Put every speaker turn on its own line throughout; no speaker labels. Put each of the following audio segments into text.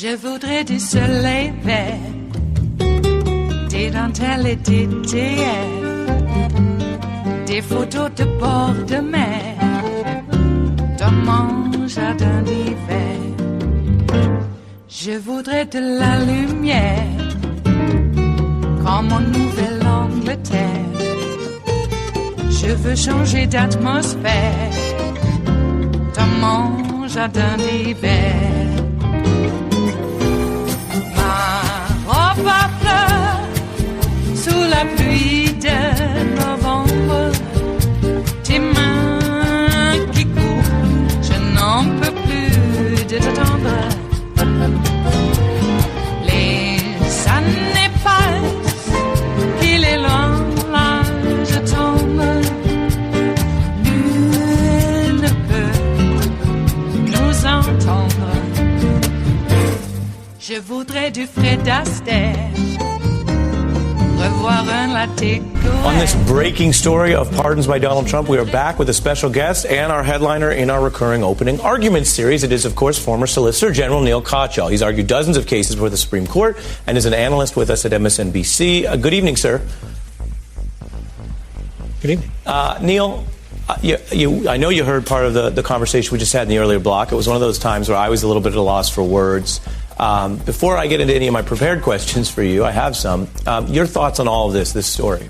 Je voudrais du soleil vert, des dentelles et des théières, des photos de bord de mer, dans mon jardin d'hiver. Je voudrais de la lumière, comme en Nouvelle-Angleterre. Je veux changer d'atmosphère, dans mon jardin d'hiver. Ma fleur sous la pluie de novembre, tes mains qui courent, je n'en peux plus de t'attendre. Les années passent, qu'il est loin, là je tombe. Nul ne peut nous entendre. Je voudrais du Fred Astaire, revoir un latte.
On this breaking story of pardons by Donald Trump, we are back with a special guest and our headliner in our recurring opening argument series. It is, of course, former Solicitor General Neil Katyal. He's argued dozens of cases before the Supreme Court and is an analyst with us at MSNBC. Good evening, sir.
Good evening.
Neil, I know you heard part of the conversation we just had in the earlier block. It was one of those times where I was a little bit at a loss for words. Before I get into any of my prepared questions for you, I have some. Your thoughts on all of this story?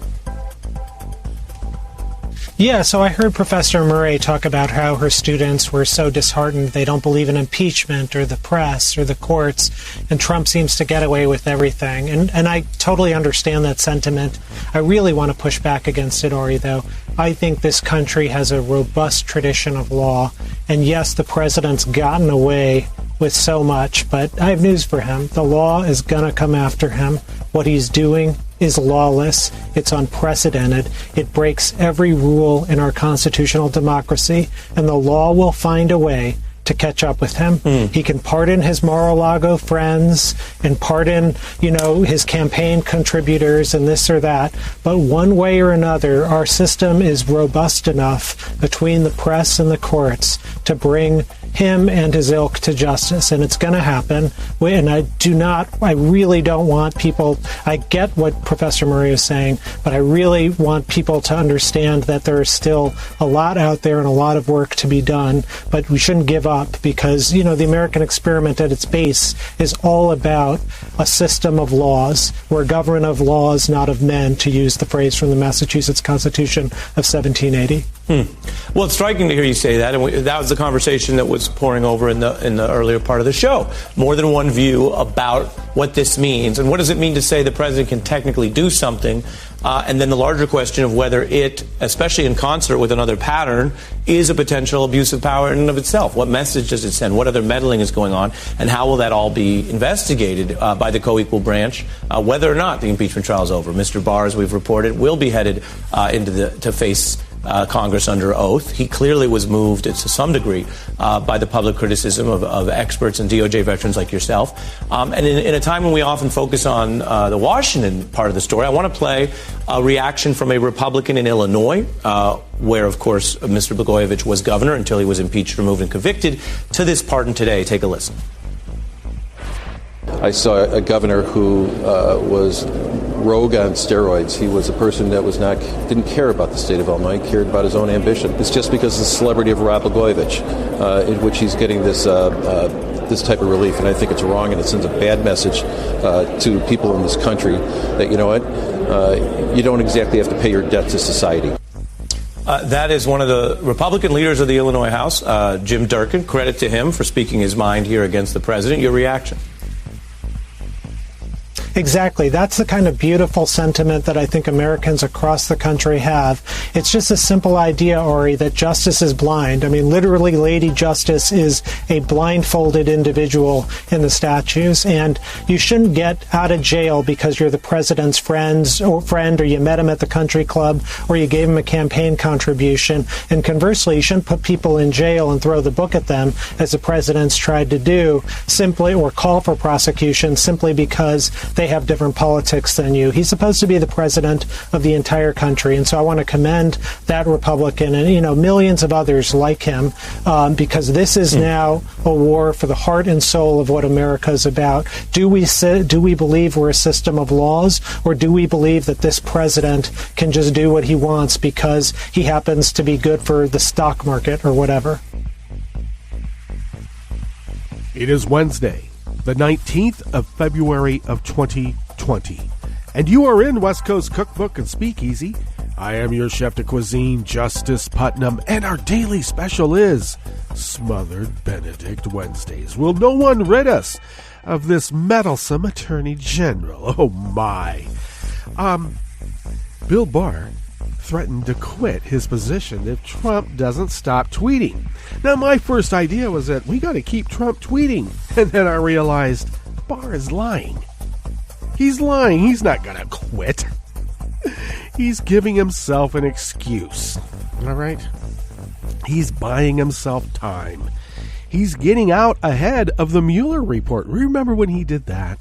Yeah, so I heard Professor Murray talk about how her students were so disheartened they don't believe in impeachment or the press or the courts, and Trump seems to get away with everything. And I totally understand that sentiment. I really want to push back against it, Ori, though. I think this country has a robust tradition of law, and yes, the president's gotten away with so much, but I have news for him. The law is going to come after him. What he's doing is lawless. It's unprecedented. It breaks every rule in our constitutional democracy, and the law will find a way to catch up with him. He can pardon his Mar-a-Lago friends and pardon, his campaign contributors and this or that. But one way or another, our system is robust enough between the press and the courts to bring him and his ilk to justice, and it's going to happen. And I really don't want people, I get what Professor Murray is saying, but I really want people to understand that there is still a lot out there and a lot of work to be done, but we shouldn't give up because, the American experiment at its base is all about a system of laws. We're a government of laws, not of men, to use the phrase from the Massachusetts Constitution of 1780.
Well, it's striking to hear you say that, and that was the conversation that was pouring over in the earlier part of the show. More than one view about what this means, and what does it mean to say the president can technically do something, and then the larger question of whether it, especially in concert with another pattern, is a potential abuse of power in and of itself. What message does it send? What other meddling is going on, and how will that all be investigated by the co-equal branch, whether or not the impeachment trial is over? Mr. Barr, as we've reported, will be headed to face Congress under oath. He clearly was moved to some degree by the public criticism of experts and DOJ veterans like yourself. And in a time when we often focus on the Washington part of the story, I want to play a reaction from a Republican in Illinois, where, of course, Mr. Blagojevich was governor until he was impeached, removed, and convicted, to this pardon today. Take a listen.
I saw a governor who was rogue on steroids. He was a person that didn't care about the state of Illinois, cared about his own ambition. It's just because of the celebrity of Rob Blagojevich in which he's getting this type of relief, and I think it's wrong, and it sends a bad message to people in this country that, you don't exactly have to pay your debt to society.
That is one of the Republican leaders of the Illinois House, Jim Durkin. Credit to him for speaking his mind here against the president. Your reaction?
Exactly. That's the kind of beautiful sentiment that I think Americans across the country have. It's just a simple idea, Ori, that justice is blind. I mean, literally, Lady Justice is a blindfolded individual in the statutes, and you shouldn't get out of jail because you're the president's friend, or you met him at the country club, or you gave him a campaign contribution. And conversely, you shouldn't put people in jail and throw the book at them, as the president's tried to do, simply, or call for prosecution simply because they may have different politics than you. He's supposed to be the president of the entire country. And so I want to commend that Republican and, millions of others like him, because this is now a war for the heart and soul of what America is about. Do we believe we're a system of laws, or do we believe that this president can just do what he wants because he happens to be good for the stock market or whatever?
It is Wednesday, the 19th of February of 2020, and you are in West Coast Cookbook and Speakeasy. I am your chef de cuisine, Justice Putnam, and our daily special is Smothered Benedict Wednesdays. Will no one rid us of this meddlesome Attorney General? Oh, my. Bill Barr threatened to quit his position if Trump doesn't stop tweeting. Now, my first idea was that we got to keep Trump tweeting. And then I realized Barr is lying. He's lying. He's not going to quit. He's giving himself an excuse. All right? He's buying himself time. He's getting out ahead of the Mueller report. Remember when he did that?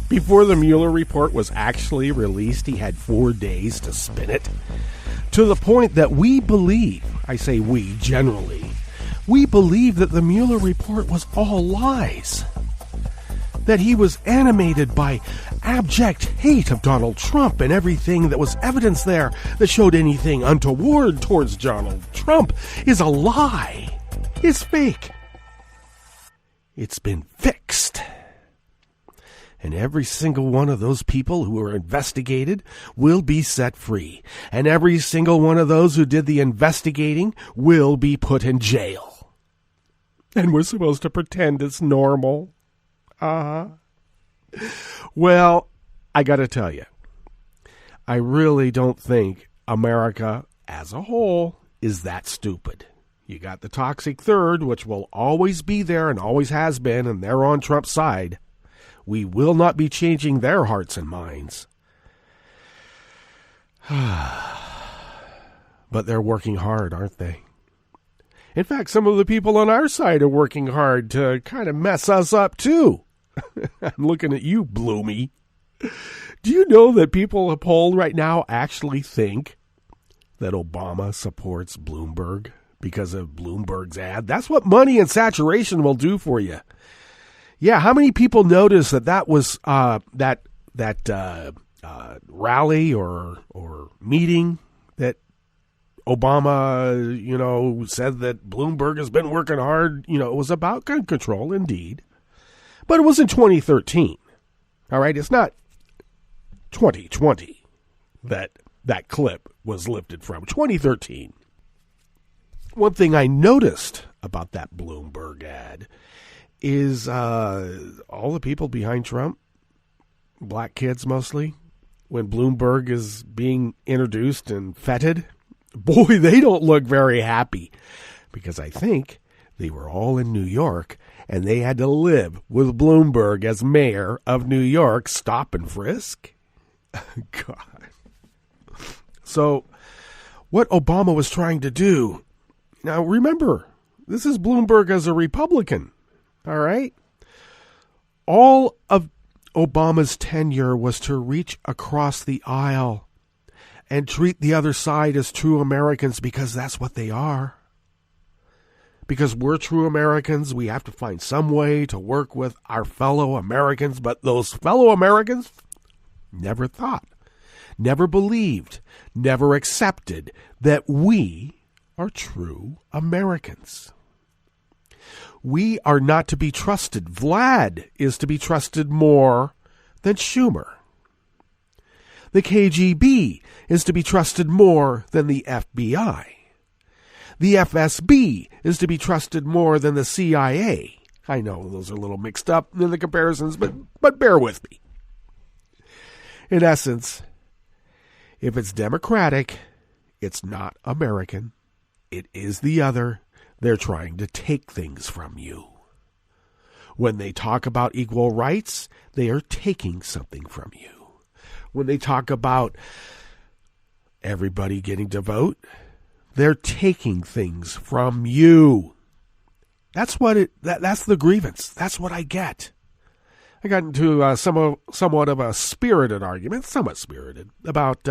Before the Mueller report was actually released, he had 4 days to spin it. To the point that we believe, I say we generally, we believe that the Mueller report was all lies. That he was animated by abject hate of Donald Trump, and everything that was evidence there that showed anything untoward towards Donald Trump is a lie. It's fake. It's been fixed. And every single one of those people who were investigated will be set free. And every single one of those who did the investigating will be put in jail. And we're supposed to pretend it's normal. Well, I got to tell you, I really don't think America as a whole is that stupid. You got the toxic third, which will always be there and always has been, and they're on Trump's side. We will not be changing their hearts and minds. But they're working hard, aren't they? In fact, some of the people on our side are working hard to kind of mess us up, too. I'm looking at you, Bloomy. Do you know that people polled right now actually think that Obama supports Bloomberg because of Bloomberg's ad? That's what money and saturation will do for you. Yeah, how many people noticed that was that rally or meeting that Obama, said that Bloomberg has been working hard? It was about gun control, indeed. But it was in 2013. All right, it's not 2020 that clip was lifted from. 2013. One thing I noticed about that Bloomberg ad is all the people behind Trump, black kids mostly, when Bloomberg is being introduced and feted, boy, they don't look very happy, because I think they were all in New York and they had to live with Bloomberg as mayor of New York, stop and frisk. God. So what Obama was trying to do, now remember, this is Bloomberg as a Republican. All right? All of Obama's tenure was to reach across the aisle and treat the other side as true Americans, because that's what they are. Because we're true Americans, we have to find some way to work with our fellow Americans. But those fellow Americans never thought, never believed, never accepted that we are true Americans. We are not to be trusted. Vlad is to be trusted more than Schumer. The KGB is to be trusted more than the FBI. The FSB is to be trusted more than the CIA. I know those are a little mixed up in the comparisons, but bear with me. In essence, if it's Democratic, it's not American. It is the other. They're trying to take things from you. When they talk about equal rights, they are taking something from you. When they talk about everybody getting to vote, they're taking things from you. That's what that's the grievance. That's what I get. I got into somewhat of a spirited argument, somewhat spirited, about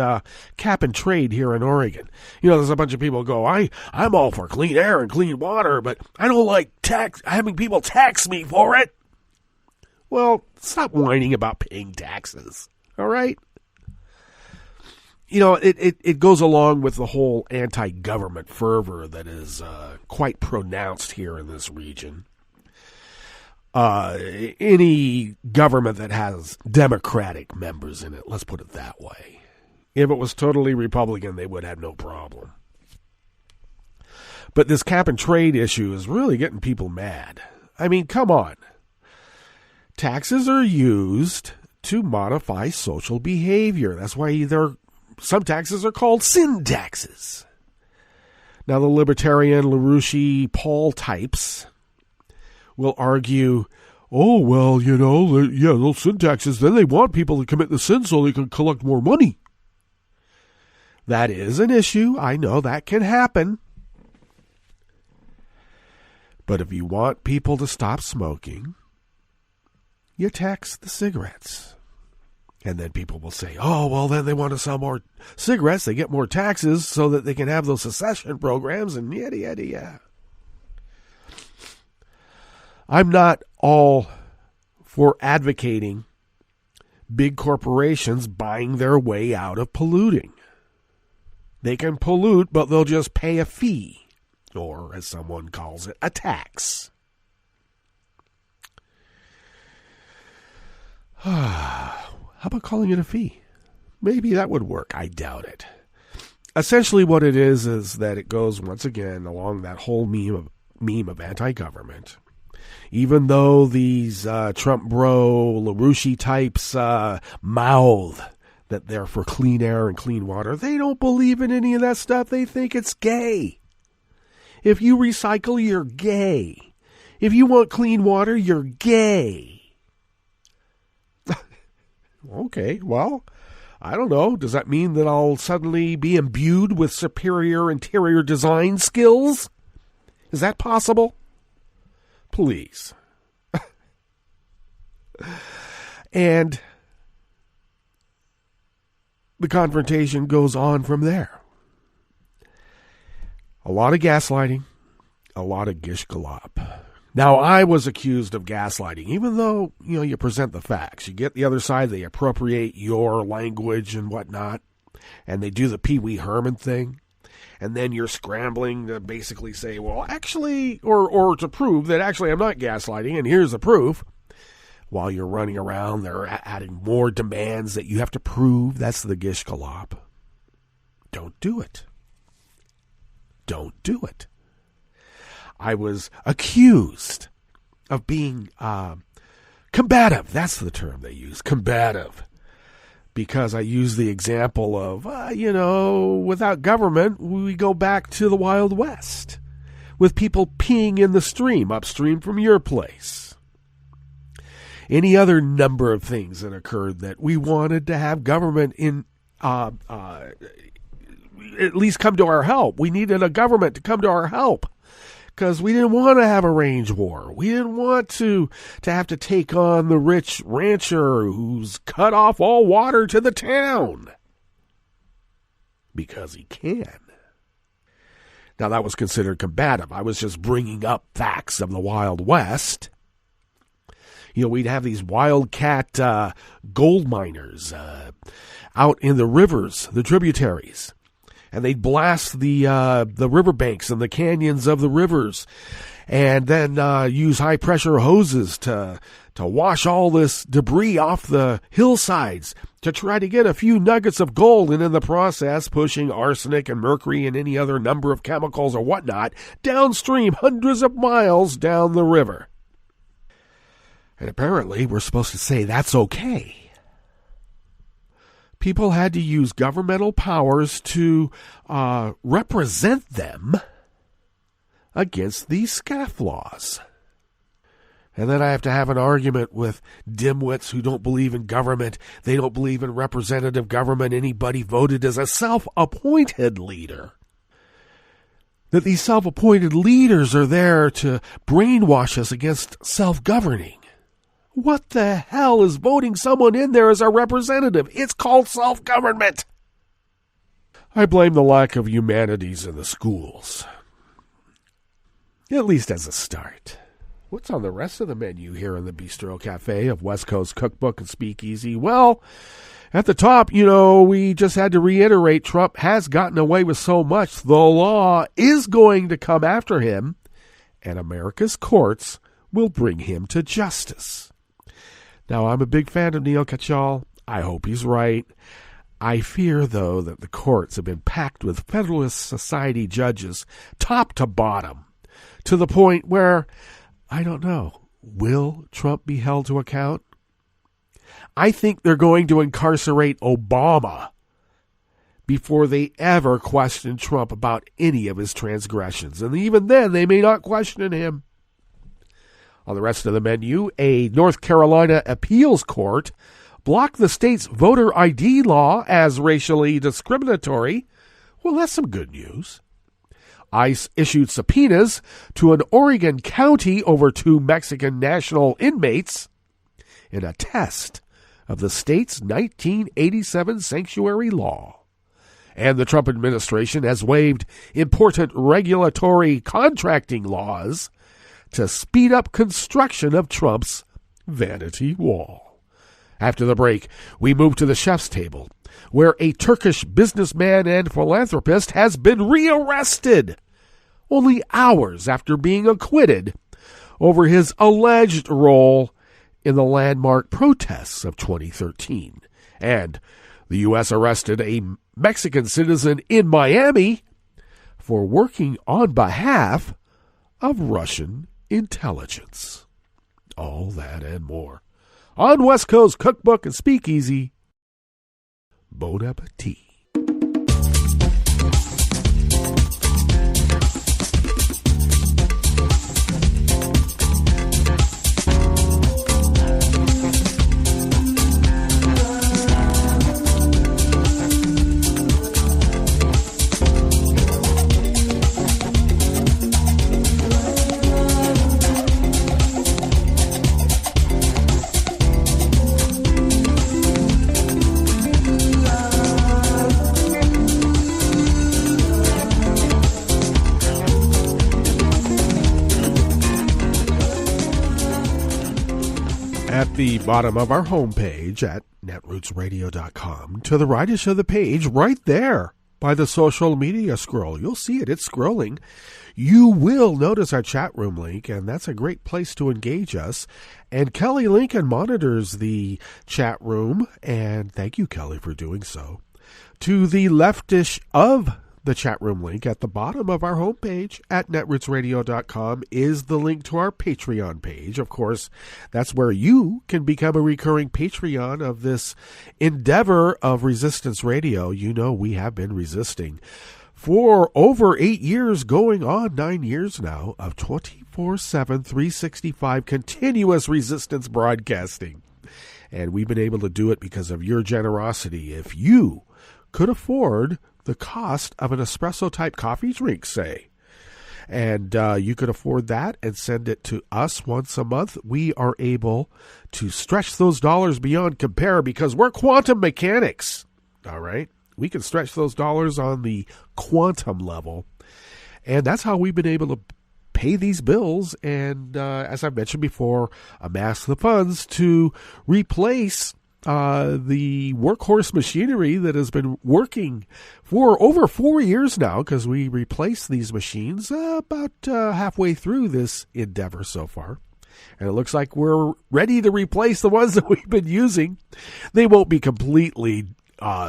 cap and trade here in Oregon. You know, there's a bunch of people who go, I'm all for clean air and clean water, but I don't like having people tax me for it. Well, stop whining about paying taxes, all right? You know, it goes along with the whole anti-government fervor that is quite pronounced here in this region. Any government that has Democratic members in it, let's put it that way. If it was totally Republican, they would have no problem. But this cap and trade issue is really getting people mad. I mean, come on. Taxes are used to modify social behavior. That's why some taxes are called sin taxes. Now, the libertarian LaRouche Paul types will argue, oh, well, you know, yeah, those sin taxes, then they want people to commit the sin so they can collect more money. That is an issue. I know that can happen. But if you want people to stop smoking, you tax the cigarettes. And then people will say, oh, well, then they want to sell more cigarettes. They get more taxes so that they can have those secession programs and yada, yada, yada. I'm not all for advocating big corporations buying their way out of polluting. They can pollute, but they'll just pay a fee, or as someone calls it, a tax. How about calling it a fee? Maybe that would work. I doubt it. Essentially what it is that it goes, once again, along that whole meme of anti-government. Even though these Trump bro, LaRouche types mouth that they're for clean air and clean water, they don't believe in any of that stuff. They think it's gay. If you recycle, you're gay. If you want clean water, you're gay. Okay, well, I don't know. Does that mean that I'll suddenly be imbued with superior interior design skills? Is that possible? Please. And the confrontation goes on from there. A lot of gaslighting, a lot of gish galop. Now, I was accused of gaslighting, even though, you know, you present the facts. You get the other side, they appropriate your language and whatnot, and they do the Pee Wee Herman thing. And then you're scrambling to basically say, well, actually, or to prove that actually I'm not gaslighting, and here's the proof. While you're running around, they're adding more demands that you have to prove. That's the gish galop. Don't do it. Don't do it. I was accused of being combative. That's the term they use, combative. Because I use the example of, without government, we go back to the Wild West. With people peeing in the stream, upstream from your place. Any other number of things that occurred that we wanted to have government in at least come to our help. We needed a government to come to our help. Because we didn't want to have a range war. We didn't want to have to take on the rich rancher who's cut off all water to the town. Because he can. Now, that was considered combative. I was just bringing up facts of the Wild West. You know, we'd have these wildcat gold miners out in the rivers, the tributaries. And they'd blast the riverbanks and the canyons of the rivers, and then use high-pressure hoses to wash all this debris off the hillsides to try to get a few nuggets of gold, and in the process pushing arsenic and mercury and any other number of chemicals or whatnot downstream hundreds of miles down the river. And apparently we're supposed to say that's okay. People had to use governmental powers to represent them against these scofflaws. And then I have to have an argument with dimwits who don't believe in government. They don't believe in representative government. Anybody voted as a self-appointed leader. That these self-appointed leaders are there to brainwash us against self-governing. What the hell is voting someone in there as a representative? It's called self-government. I blame the lack of humanities in the schools. At least as a start. What's on the rest of the menu here in the Bistro Cafe of West Coast Cookbook and Speakeasy? Well, at the top, we just had to reiterate Trump has gotten away with so much. The law is going to come after him, and America's courts will bring him to justice. Now, I'm a big fan of Neil Katyal. I hope he's right. I fear, though, that the courts have been packed with Federalist Society judges, top to bottom, to the point where, I don't know, will Trump be held to account? I think they're going to incarcerate Obama before they ever question Trump about any of his transgressions. And even then, they may not question him. On the rest of the menu, a North Carolina appeals court blocked the state's voter ID law as racially discriminatory. Well, that's some good news. ICE issued subpoenas to an Oregon county over 2 Mexican national inmates in a test of the state's 1987 sanctuary law. And the Trump administration has waived important regulatory contracting laws to speed up construction of Trump's vanity wall. After the break, we move to the chef's table, where a Turkish businessman and philanthropist has been rearrested only hours after being acquitted over his alleged role in the landmark protests of 2013. And the U.S. arrested a Mexican citizen in Miami for working on behalf of Russian intelligence. All that and more on West Coast Cookbook and Speakeasy. Bon appetit. At the bottom of our homepage at netrootsradio.com, to the right-ish of the page, right there by the social media scroll. You'll see it. It's scrolling. You will notice our chat room link, and that's a great place to engage us. And Kelly Lincoln monitors the chat room, and thank you, Kelly, for doing so. To the leftish of the chat room link at the bottom of our homepage at netrootsradio.com is the link to our Patreon page. Of course, that's where you can become a recurring Patreon of this endeavor of Resistance Radio. You know, we have been resisting for over 8 years, going on 9 years now, of 24/7, 365 continuous resistance broadcasting. And we've been able to do it because of your generosity. If you could afford the cost of an espresso-type coffee drink, say, and you could afford that and send it to us once a month, we are able to stretch those dollars beyond compare because we're quantum mechanics, all right? We can stretch those dollars on the quantum level, and that's how we've been able to pay these bills and, as I mentioned before, amass the funds to replace the workhorse machinery that has been working for over 4 years now, because we replaced these machines about halfway through this endeavor so far. And it looks like we're ready to replace the ones that we've been using. They won't be completely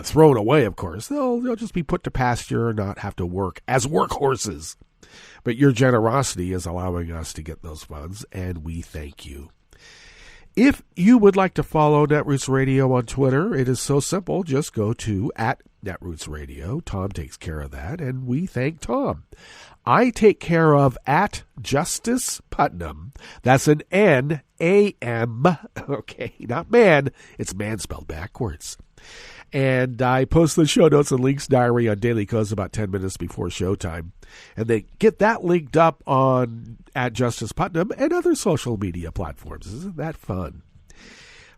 thrown away, of course. They'll just be put to pasture and not have to work as workhorses. But your generosity is allowing us to get those funds, and we thank you. If you would like to follow Netroots Radio on Twitter, it is so simple. Just go to @Netroots Radio. Tom takes care of that, and we thank Tom. I take care of @Justice Putnam. That's an N-A-M. Okay, not man. It's man spelled backwards. And I post the show notes and links diary on Daily Codes about 10 minutes before showtime. And they get that linked up on @Justice Putnam and other social media platforms. Isn't that fun?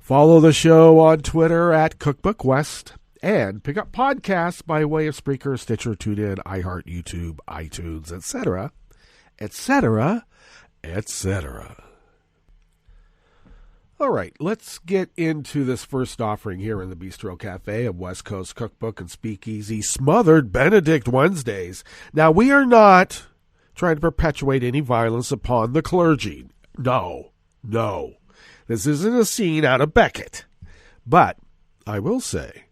Follow the show on Twitter at Cookbook West, and pick up podcasts by way of Spreaker, Stitcher, TuneIn, iHeart, YouTube, iTunes, etc., etc., etc. All right, let's get into this first offering here in the Bistro Cafe of West Coast Cookbook and Speakeasy, Smothered Benedict Wednesdays. Now, we are not trying to perpetuate any violence upon the clergy. No. This isn't a scene out of Beckett. But I will say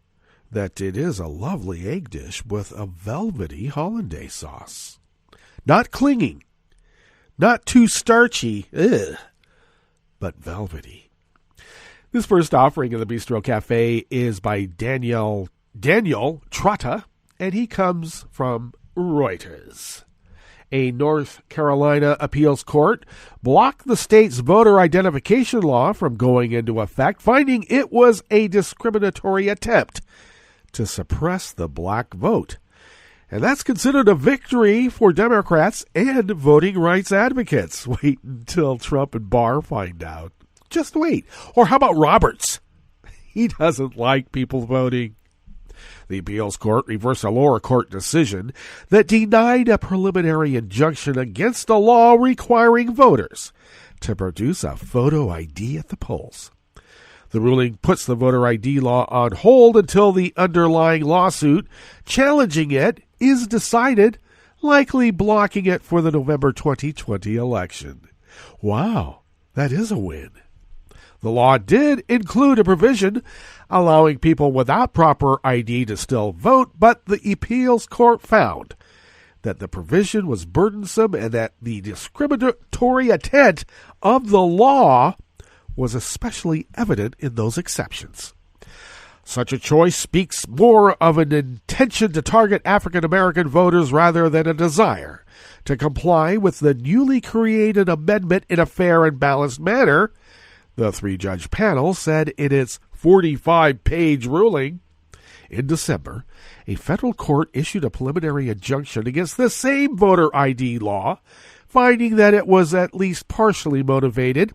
that it is a lovely egg dish with a velvety hollandaise sauce. Not clinging, not too starchy, but velvety. This first offering of the Bistro Cafe is by Daniel Trotta, and he comes from Reuters. A North Carolina appeals court blocked the state's voter identification law from going into effect, finding it was a discriminatory attempt to suppress the black vote. And that's considered a victory for Democrats and voting rights advocates. Wait until Trump and Barr find out. Just wait. Or how about Roberts? He doesn't like people voting. The appeals court reversed a lower court decision that denied a preliminary injunction against a law requiring voters to produce a photo ID at the polls. The ruling puts the voter ID law on hold until the underlying lawsuit challenging it is decided, likely blocking it for the November 2020 election. Wow, that is a win. The law did include a provision allowing people without proper ID to still vote, but the appeals court found that the provision was burdensome and that the discriminatory intent of the law was especially evident in those exceptions. Such a choice speaks more of an intention to target African American voters rather than a desire to comply with the newly created amendment in a fair and balanced manner, the three-judge panel said in its 45-page ruling. In December, a federal court issued a preliminary injunction against the same voter ID law, finding that it was at least partially motivated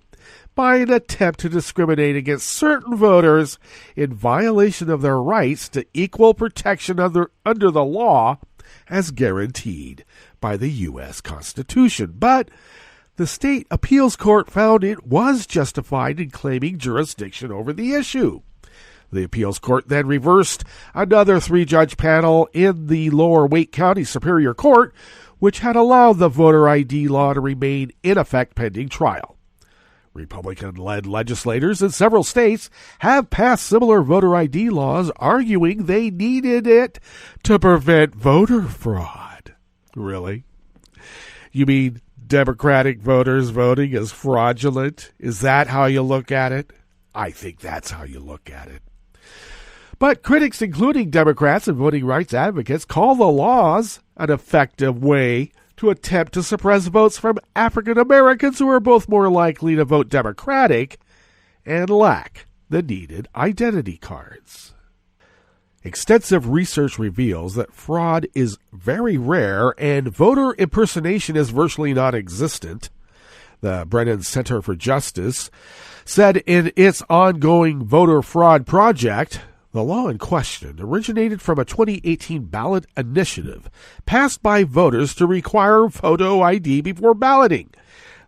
by an attempt to discriminate against certain voters in violation of their rights to equal protection under the law as guaranteed by the U.S. Constitution. But the state appeals court found it was justified in claiming jurisdiction over the issue. The appeals court then reversed another three-judge panel in the lower Wake County Superior Court, which had allowed the voter ID law to remain in effect pending trial. Republican-led legislators in several states have passed similar voter ID laws, arguing they needed it to prevent voter fraud. Really? You mean Democratic voters voting as fraudulent? Is that how you look at it? I think that's how you look at it. But critics, including Democrats and voting rights advocates, call the laws an effective way to attempt to suppress votes from African Americans who are both more likely to vote Democratic and lack the needed identity cards. Extensive research reveals that fraud is very rare and voter impersonation is virtually non-existent. The Brennan Center for Justice said in its ongoing voter fraud project, the law in question originated from a 2018 ballot initiative passed by voters to require photo ID before balloting.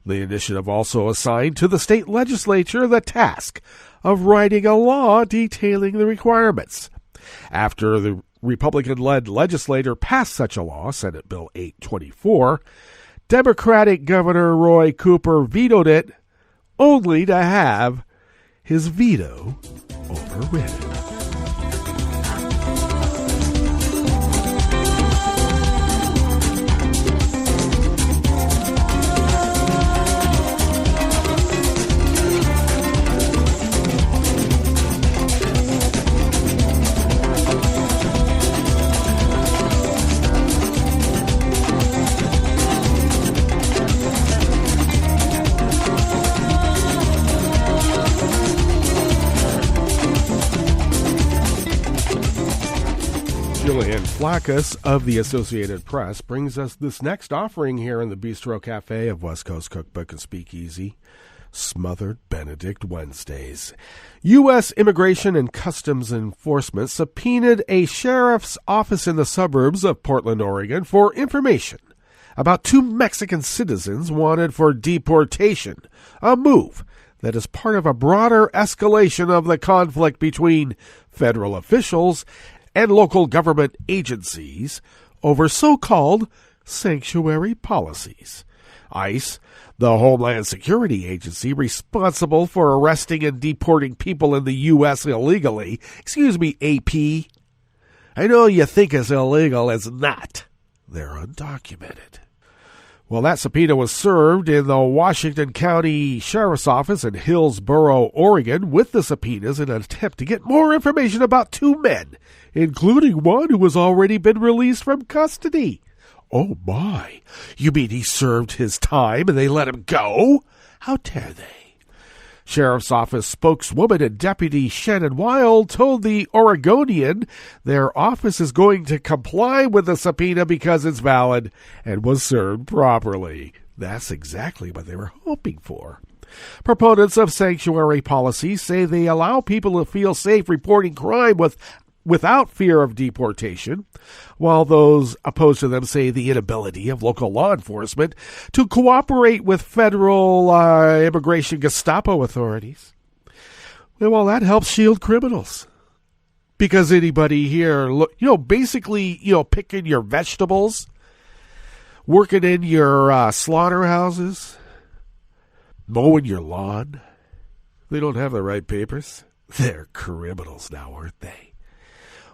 The initiative also assigned to the state legislature the task of writing a law detailing the requirements. After the Republican-led legislature passed such a law, Senate Bill 824, Democratic Governor Roy Cooper vetoed it, only to have his veto overridden. Flackus of the Associated Press brings us this next offering here in the Bistro Cafe of West Coast Cookbook and Speakeasy, Smothered Benedict Wednesdays. U.S. Immigration and Customs Enforcement subpoenaed a sheriff's office in the suburbs of Portland, Oregon for information about 2 Mexican citizens wanted for deportation, a move that is part of a broader escalation of the conflict between federal officials and local government agencies over so-called sanctuary policies. ICE, the Homeland Security Agency responsible for arresting and deporting people in the U.S. illegally. Excuse me, AP. I know you think it's illegal. It's not. They're undocumented. Well, that subpoena was served in the Washington County Sheriff's Office in Hillsboro, Oregon, with the subpoenas in an attempt to get more information about 2 men, including one who has already been released from custody. Oh, my. You mean he served his time and they let him go? How dare they? Sheriff's Office spokeswoman and Deputy Shannon Wild told the Oregonian their office is going to comply with the subpoena because it's valid and was served properly. That's exactly what they were hoping for. Proponents of sanctuary policies say they allow people to feel safe reporting crime without fear of deportation, while those opposed to them say the inability of local law enforcement to cooperate with federal immigration Gestapo authorities. Well, that helps shield criminals. Because anybody here, basically, picking your vegetables, working in your slaughterhouses, mowing your lawn, they don't have the right papers. They're criminals now, aren't they?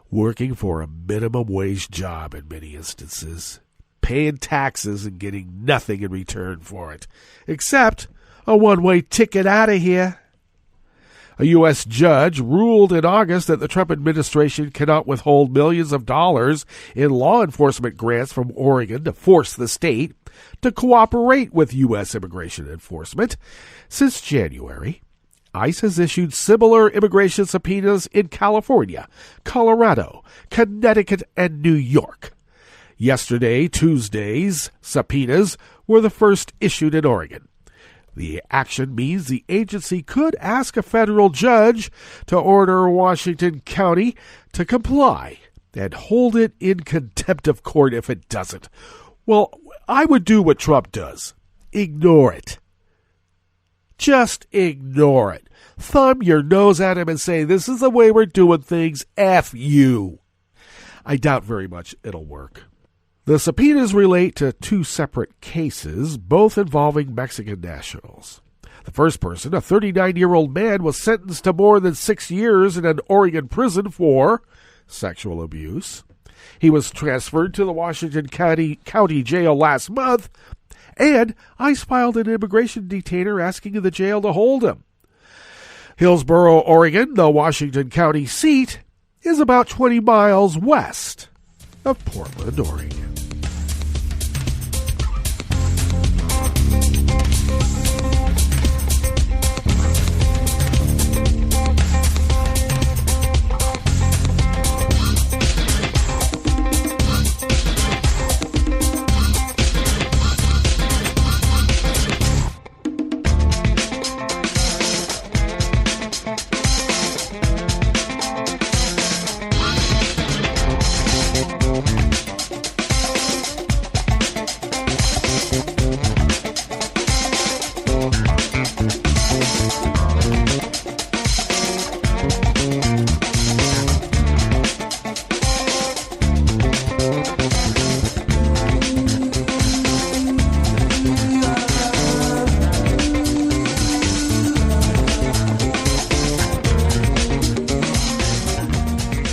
Working for a minimum wage job in many instances, paying taxes and getting nothing in return for it, except a one-way ticket out of here. A U.S. judge ruled in August that the Trump administration cannot withhold millions of dollars in law enforcement grants from Oregon to force the state to cooperate with U.S. immigration enforcement. Since January, ICE has issued similar immigration subpoenas in California, Colorado, Connecticut, and New York. Yesterday, Tuesday's subpoenas were the first issued in Oregon. The action means the agency could ask a federal judge to order Washington County to comply and hold it in contempt of court if it doesn't. Well, I would do what Trump does. Ignore it. Just ignore it. Thumb your nose at him and say, this is the way we're doing things, F you. I doubt very much it'll work. The subpoenas relate to 2 separate cases, both involving Mexican nationals. The first person, a 39-year-old man, was sentenced to more than 6 years in an Oregon prison for sexual abuse. He was transferred to the Washington County Jail last month, and ICE filed an immigration detainer asking the jail to hold him. Hillsboro, Oregon, the Washington County seat, is about 20 miles west of Portland, Oregon.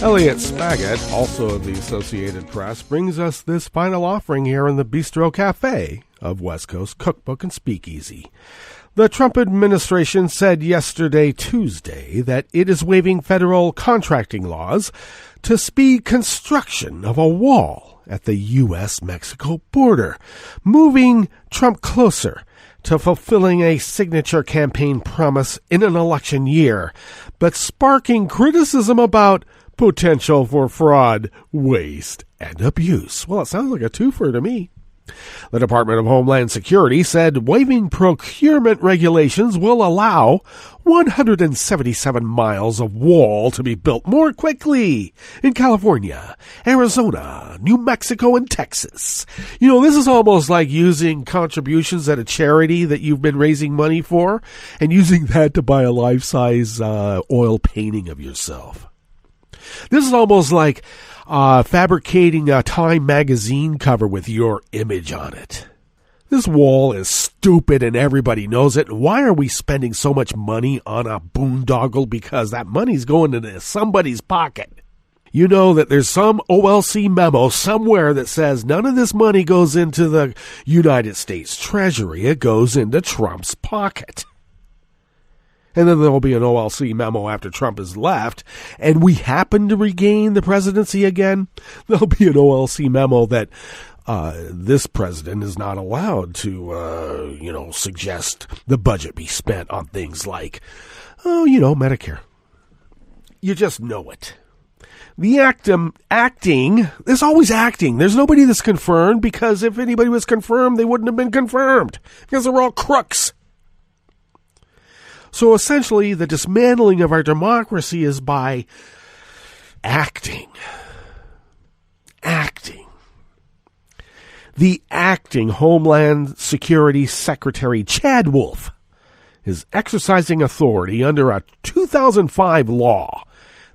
Elliot Spagat, also of the Associated Press, brings us this final offering here in the Bistro Cafe of West Coast Cookbook and Speakeasy. The Trump administration said yesterday, Tuesday, that it is waiving federal contracting laws to speed construction of a wall at the U.S.-Mexico border, moving Trump closer to fulfilling a signature campaign promise in an election year, but sparking criticism about potential for fraud, waste, and abuse. Well, it sounds like a twofer to me. The Department of Homeland Security said waiving procurement regulations will allow 177 miles of wall to be built more quickly in California, Arizona, New Mexico, and Texas. You know, this is almost like using contributions at a charity that you've been raising money for and using that to buy a life-size oil painting of yourself. This is almost like fabricating a Time magazine cover with your image on it. This wall is stupid and everybody knows it. Why are we spending so much money on a boondoggle? Because that money's going into somebody's pocket. You know that there's some OLC memo somewhere that says none of this money goes into the United States Treasury. It goes into Trump's pocket. And then there will be an OLC memo after Trump is left, and we happen to regain the presidency again. There'll be an OLC memo that this president is not allowed to, suggest the budget be spent on things like, Medicare. You just know it. The acting, there's always acting. There's nobody that's confirmed, because if anybody was confirmed, they wouldn't have been confirmed, because they're all crooks. So essentially, the dismantling of our democracy is by acting. Acting. The acting Homeland Security Secretary, Chad Wolf, is exercising authority under a 2005 law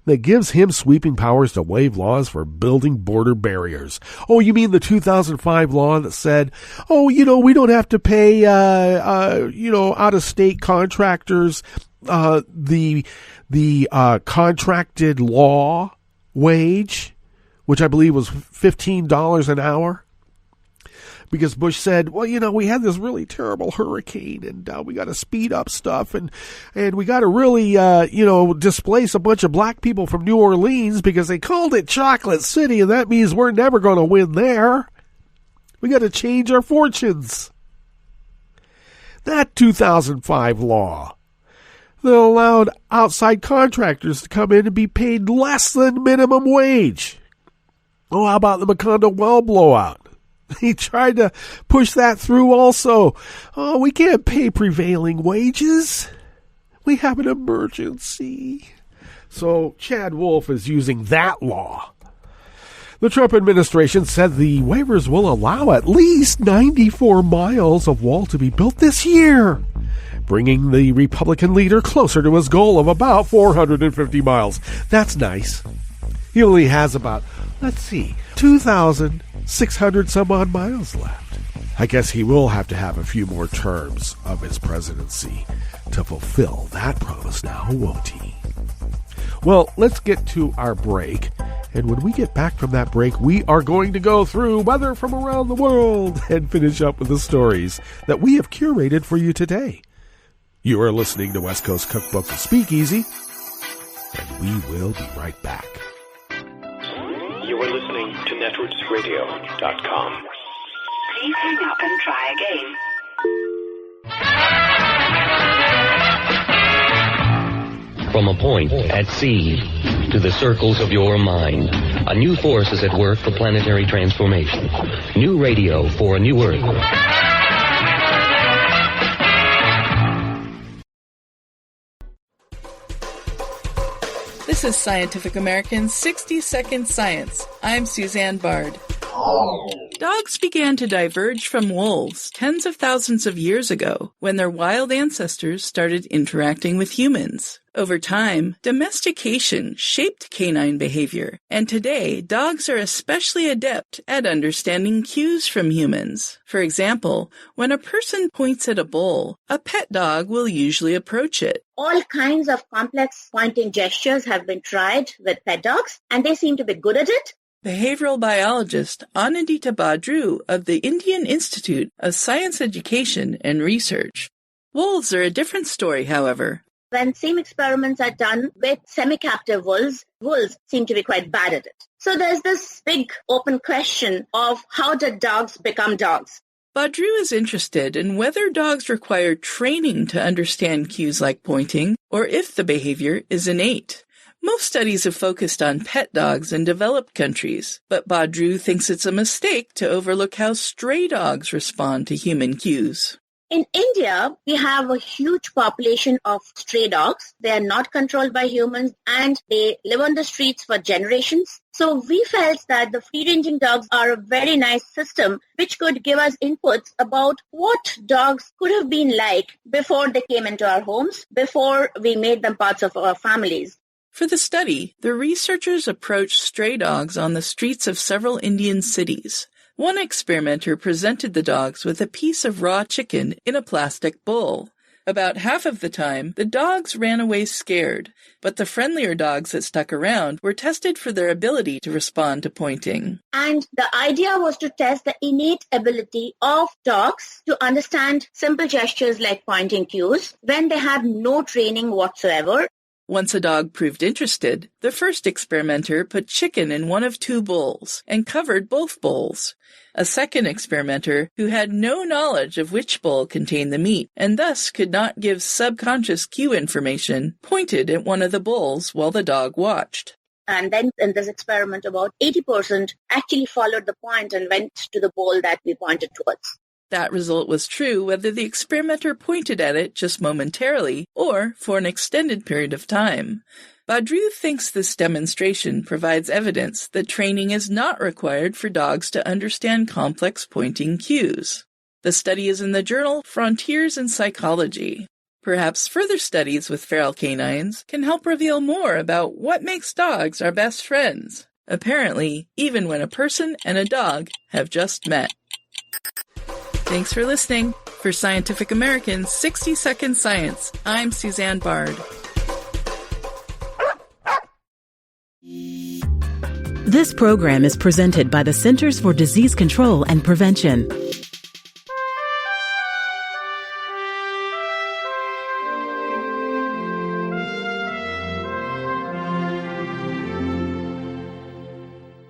that gives him sweeping powers to waive laws for building border barriers. Oh, you mean the 2005 law that said, we don't have to pay, out-of-state contractors the contracted law wage, which I believe was $15 an hour? Because Bush said, we had this really terrible hurricane, and we got to speed up stuff, and we got to really, displace a bunch of black people from New Orleans because they called it Chocolate City, and that means we're never going to win there. We got to change our fortunes. That 2005 law that allowed outside contractors to come in and be paid less than minimum wage. Oh, how about the Macondo well blowout? He tried to push that through also. Oh, we can't pay prevailing wages. We have an emergency. So Chad Wolf is using that law. The Trump administration said the waivers will allow at least 94 miles of wall to be built this year, bringing the Republican leader closer to his goal of about 450 miles. That's nice. He only has about, 2,600 some odd miles left. I guess he will have to have a few more terms of his presidency to fulfill that promise now, won't he? Well, let's get to our break. And when we get back from that break, we are going to go through weather from around the world and finish up with the stories that we have curated for you today. You are listening to West Coast Cookbook and Speakeasy, and we will be right back.
You are listening to netrootsradio.com.
Please hang up and try again.
From a point at sea to the circles of your mind, a new force is at work for planetary transformation. New radio for a new Earth.
This is Scientific American's 60-Second Science. I'm Suzanne Bard. Dogs began to diverge from wolves tens of thousands of years ago when their wild ancestors started interacting with humans. Over time, domestication shaped canine behavior, and today dogs are especially adept at understanding cues from humans. For example, when a person points at a bowl, a pet dog will usually approach it.
All kinds of complex pointing gestures have been tried with pet dogs, and they seem to be good at it.
Behavioral biologist Anandita Badru of the Indian Institute of Science Education and Research. Wolves are a different story, however.
When same experiments are done with semi-captive wolves, wolves seem to be quite bad at it. So there's this big open question of how did dogs become dogs?
Badru is interested in whether dogs require training to understand cues like pointing, or if the behavior is innate. Most studies have focused on pet dogs in developed countries, but Badru thinks it's a mistake to overlook how stray dogs respond to human cues.
In India, we have a huge population of stray dogs. They are not controlled by humans and they live on the streets for generations. So we felt that the free-ranging dogs are a very nice system which could give us inputs about what dogs could have been like before they came into our homes, before we made them parts of our families.
For the study, the researchers approached stray dogs on the streets of several Indian cities. One experimenter presented the dogs with a piece of raw chicken in a plastic bowl. About half of the time, the dogs ran away scared, but the friendlier dogs that stuck around were tested for their ability to respond to pointing.
And the idea was to test the innate ability of dogs to understand simple gestures like pointing cues when they have no training whatsoever.
Once a dog proved interested, the first experimenter put chicken in one of 2 bowls and covered both bowls. A second experimenter, who had no knowledge of which bowl contained the meat and thus could not give subconscious cue information, pointed at one of the bowls while the dog watched.
And then in this experiment, about 80% actually followed the point and went to the bowl that we pointed towards.
That result was true whether the experimenter pointed at it just momentarily or for an extended period of time. Badru thinks this demonstration provides evidence that training is not required for dogs to understand complex pointing cues. The study is in the journal Frontiers in Psychology. Perhaps further studies with feral canines can help reveal more about what makes dogs our best friends, apparently even when a person and a dog have just met. Thanks for listening. For Scientific American's 60-Second Science, I'm Suzanne Bard.
This program is presented by the Centers for Disease Control and Prevention.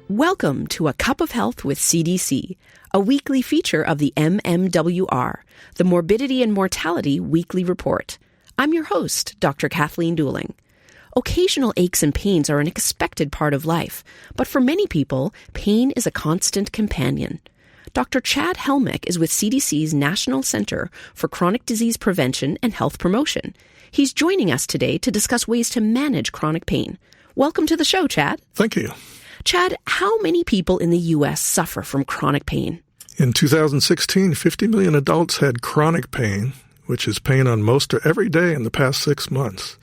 Welcome to A Cup of Health with CDC, a weekly feature of the MMWR, the Morbidity and Mortality Weekly Report. I'm your host, Dr. Kathleen Dooling. Occasional aches and pains are an expected part of life, but for many people, pain is a constant companion. Dr. Chad Helmick is with CDC's National Center for Chronic Disease Prevention and Health Promotion. He's joining us today to discuss ways to manage chronic pain. Welcome to the show, Chad.
Thank you.
Chad, how many people in the U.S. suffer from chronic pain?
In 2016, 50 million adults had chronic pain, which is pain on most or every day in the past 6 months.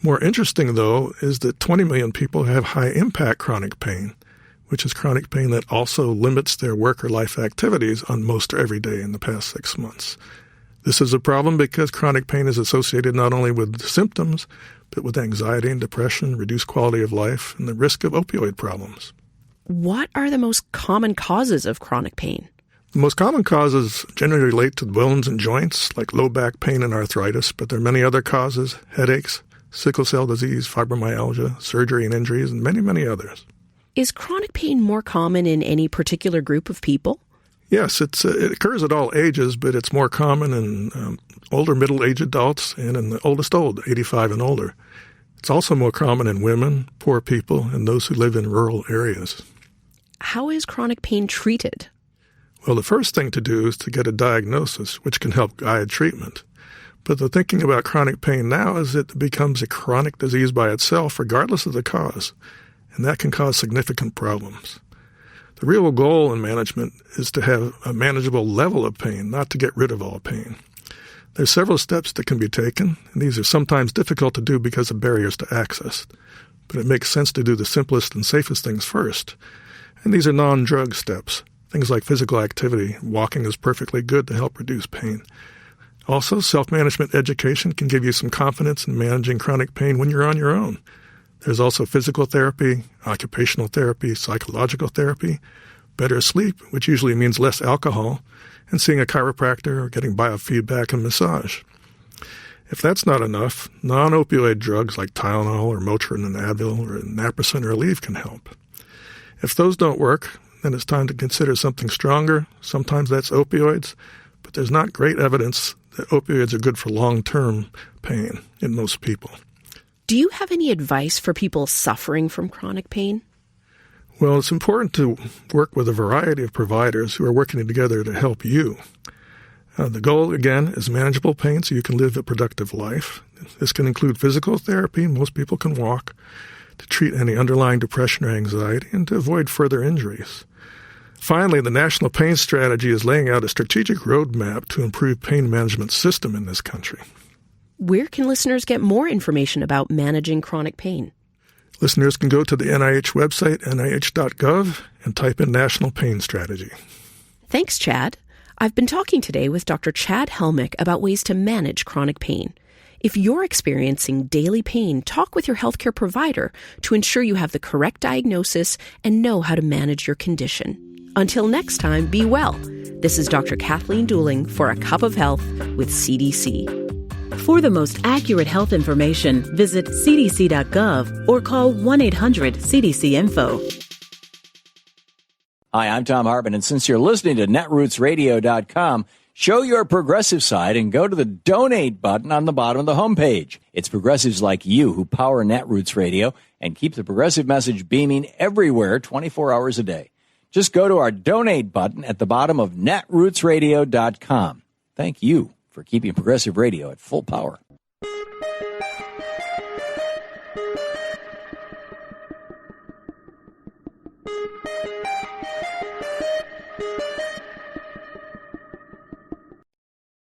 More interesting, though, is that 20 million people have high-impact chronic pain, which is chronic pain that also limits their work or life activities on most or every day in the past 6 months. This is a problem because chronic pain is associated not only with symptoms, but with anxiety and depression, reduced quality of life, and the risk of opioid problems.
What are the most common causes of chronic pain?
The most common causes generally relate to bones and joints, like low back pain and arthritis, but there are many other causes: headaches, sickle cell disease, fibromyalgia, surgery and injuries, and many, many others.
Is chronic pain more common in any particular group of people?
Yes, it occurs at all ages, but it's more common in older middle-aged adults and in the oldest 85 and older. It's also more common in women, poor people, and those who live in rural areas.
How is chronic pain treated?
Well, the first thing to do is to get a diagnosis, which can help guide treatment. But the thinking about chronic pain now is that it becomes a chronic disease by itself, regardless of the cause, and that can cause significant problems. The real goal in management is to have a manageable level of pain, not to get rid of all pain. There's several steps that can be taken, and these are sometimes difficult to do because of barriers to access. But it makes sense to do the simplest and safest things first. And these are non-drug steps. Things like physical activity. Walking is perfectly good to help reduce pain. Also, self-management education can give you some confidence in managing chronic pain when you're on your own. There's also physical therapy, occupational therapy, psychological therapy, better sleep, which usually means less alcohol, and seeing a chiropractor or getting biofeedback and massage. If that's not enough, non-opioid drugs like Tylenol or Motrin and Advil or naproxen or Aleve can help. If those don't work, then it's time to consider something stronger. Sometimes that's opioids, but there's not great evidence that opioids are good for long-term pain in most people.
Do you have any advice for people suffering from chronic pain?
Well, it's important to work with a variety of providers who are working together to help you. The goal, again, is manageable pain so you can live a productive life. This can include physical therapy, most people can walk, to treat any underlying depression or anxiety, and to avoid further injuries. Finally, the National Pain Strategy is laying out a strategic roadmap to improve pain management system in this country.
Where can listeners get more information about managing chronic pain?
Listeners can go to the NIH website, nih.gov, and type in National Pain Strategy.
Thanks, Chad. I've been talking today with Dr. Chad Helmick about ways to manage chronic pain. If you're experiencing daily pain, talk with your healthcare provider to ensure you have the correct diagnosis and know how to manage your condition. Until next time, be well. This is Dr. Kathleen Dooling for A Cup of Health with CDC.
For the most accurate health information, visit cdc.gov or call 1-800-CDC-INFO.
Hi, I'm Tom Harbin, and since you're listening to netrootsradio.com, show your progressive side and go to the donate button on the bottom of the homepage. It's progressives like you who power Netroots Radio and keep the progressive message beaming everywhere 24 hours a day. Just go to our donate button at the bottom of netrootsradio.com. Thank you for keeping progressive radio at full power.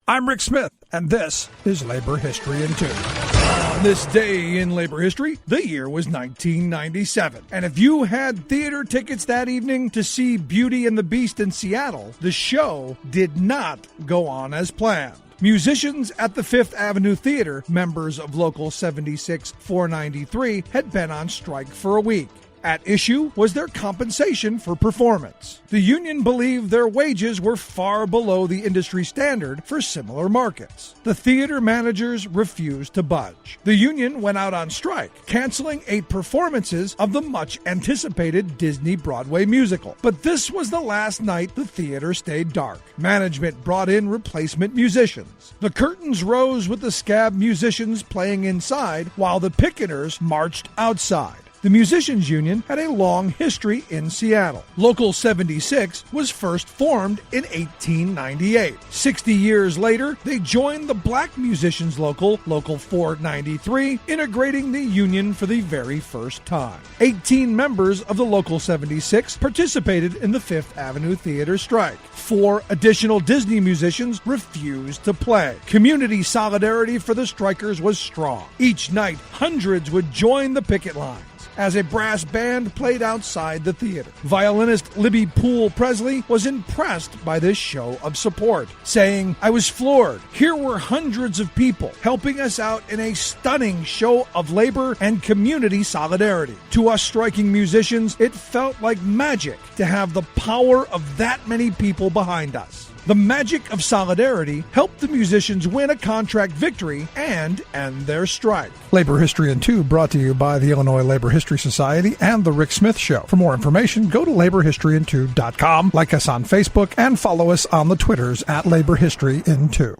I'm Rick Smith, and this is Labor History in 2. On this day in labor history, the year was 1997. And if you had theater tickets that evening to see Beauty and the Beast in Seattle, the show did not go on as planned. Musicians at the Fifth Avenue Theater, members of Local 76-493, had been on strike for a week. At issue was their compensation for performance. The union believed their wages were far below the industry standard for similar markets. The theater managers refused to budge. The union went out on strike, canceling 8 performances of the much-anticipated Disney Broadway musical. But this was the last night the theater stayed dark. Management brought in replacement musicians. The curtains rose with the scab musicians playing inside, while the picketers marched outside. The Musicians Union had a long history in Seattle. Local 76 was first formed in 1898. 60 years later, they joined the Black Musicians Local 493, integrating the union for the very first time. 18 members of the Local 76 participated in the Fifth Avenue Theater strike. 4 additional Disney musicians refused to play. Community solidarity for the strikers was strong. Each night, hundreds would join the picket lines as a brass band played outside the theater. Violinist Libby Poole Presley was impressed by this show of support, saying, "I was floored. Here were hundreds of people helping us out in a stunning show of labor and community solidarity. To us striking musicians, it felt like magic to have the power of that many people behind us." The magic of solidarity helped the musicians win a contract victory and end their strike. Labor History in 2 brought to you by the Illinois Labor History Society and The Rick Smith Show. For more information, go to laborhistoryin2.com, like us on Facebook, and follow us on the Twitters at Labor History in 2.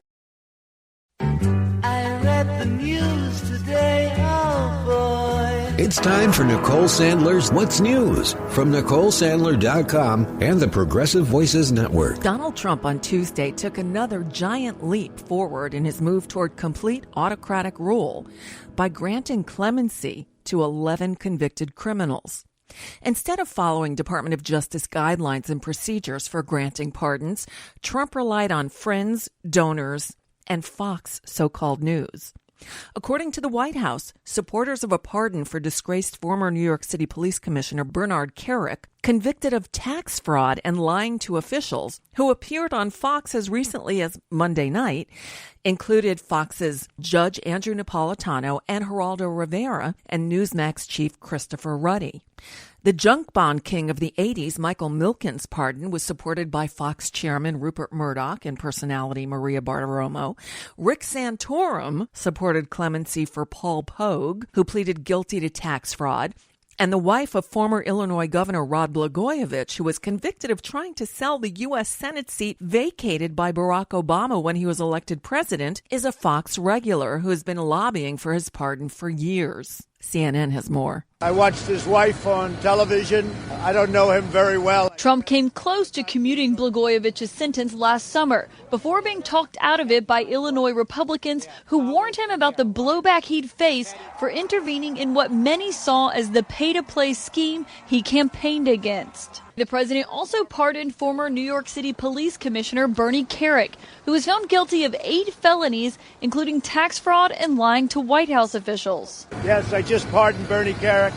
I read the news today, oh boy.
It's time for Nicole Sandler's What's News from NicoleSandler.com and the Progressive Voices Network.
Donald Trump on Tuesday took another giant leap forward in his move toward complete autocratic rule by granting clemency to 11 convicted criminals. Instead of following Department of Justice guidelines and procedures for granting pardons, Trump relied on friends, donors, and Fox so-called news. According to the White House, supporters of a pardon for disgraced former New York City Police Commissioner Bernard Kerik, convicted of tax fraud and lying to officials, who appeared on Fox as recently as Monday night, included Fox's Judge Andrew Napolitano and Geraldo Rivera and Newsmax chief Christopher Ruddy. The junk bond king of the 80s, Michael Milken's pardon, was supported by Fox chairman Rupert Murdoch and personality Maria Bartiromo. Rick Santorum supported clemency for Paul Pogue, who pleaded guilty to tax fraud. And the wife of former Illinois Governor Rod Blagojevich, who was convicted of trying to sell the U.S. Senate seat vacated by Barack Obama when he was elected president, is a Fox regular who has been lobbying for his pardon for years. CNN has more.
I watched his wife on television. I don't know him very well.
Trump came close to commuting Blagojevich's sentence last summer before being talked out of it by Illinois Republicans who warned him about the blowback he'd face for intervening in what many saw as the pay-to-play scheme he campaigned against. The president also pardoned former New York City Police Commissioner Bernie Kerik, who was found guilty of 8 felonies, including tax fraud and lying to White House officials.
Yes, I just pardoned Bernie Kerik,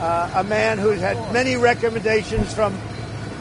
a man who's had many recommendations from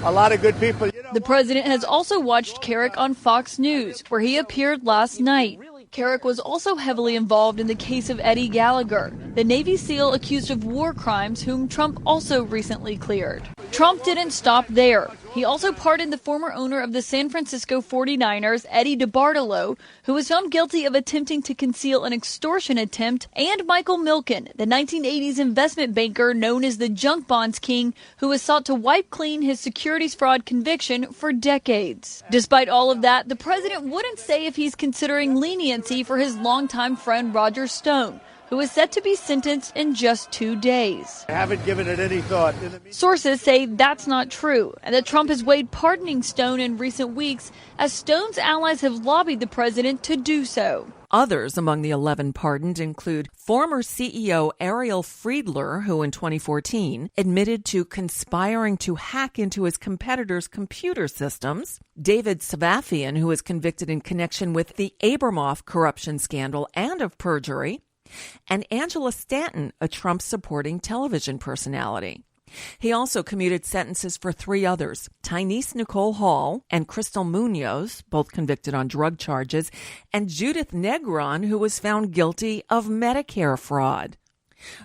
a lot of good people.
The president has also watched Kerik on Fox News, where he appeared last night. Kerik was also heavily involved in the case of Eddie Gallagher, the Navy SEAL accused of war crimes whom Trump also recently cleared. Trump didn't stop there. He also pardoned the former owner of the San Francisco 49ers, Eddie DeBartolo, who was found guilty of attempting to conceal an extortion attempt, and Michael Milken, the 1980s investment banker known as the junk bonds king, who was sought to wipe clean his securities fraud conviction for decades. Despite all of that, the president wouldn't say if he's considering leniency for his longtime friend Roger Stone, who is set to be sentenced in just 2 days.
I haven't given it any thought.
Sources say that's not true, and that Trump has weighed pardoning Stone in recent weeks as Stone's allies have lobbied the president to do so.
Others among the 11 pardoned include former CEO Ariel Friedler, who in 2014 admitted to conspiring to hack into his competitors' computer systems, David Savafian, who was convicted in connection with the Abramoff corruption scandal and of perjury, and Angela Stanton, a Trump-supporting television personality. He also commuted sentences for 3 others, Tyneese Nicole Hall and Crystal Munoz, both convicted on drug charges, and Judith Negron, who was found guilty of Medicare fraud.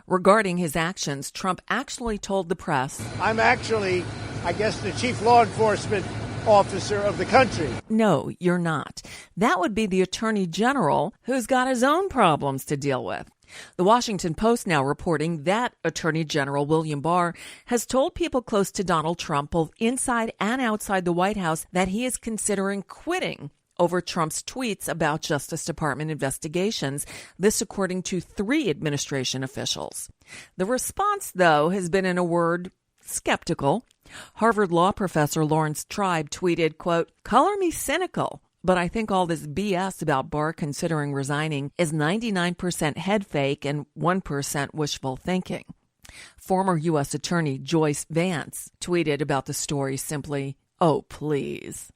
Regarding his actions, Trump actually told the press,
I'm actually, I guess, the chief law enforcement officer of the country.
No, you're not. That would be the Attorney General, who's got his own problems to deal with. The Washington Post now reporting that Attorney General William Barr has told people close to Donald Trump, both inside and outside the White House, that he is considering quitting over Trump's tweets about Justice Department investigations, this according to 3 administration officials. The response, though, has been, in a word, skeptical. Harvard law professor Lawrence Tribe tweeted, quote, color me cynical, but I think all this BS about Barr considering resigning is 99% head fake and 1% wishful thinking. Former U.S. Attorney Joyce Vance tweeted about the story simply, oh, please.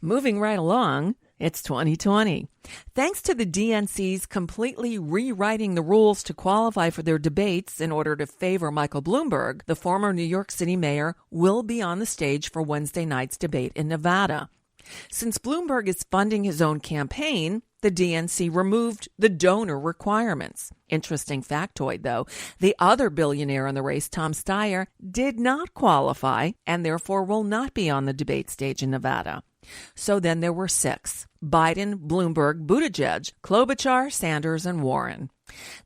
Moving right along, it's 2020. Thanks to the DNC's completely rewriting the rules to qualify for their debates in order to favor Michael Bloomberg, the former New York City mayor will be on the stage for Wednesday night's debate in Nevada. Since Bloomberg is funding his own campaign, the DNC removed the donor requirements. Interesting factoid, though, the other billionaire in the race, Tom Steyer, did not qualify and therefore will not be on the debate stage in Nevada. So then there were 6: Biden, Bloomberg, Buttigieg, Klobuchar, Sanders, and Warren.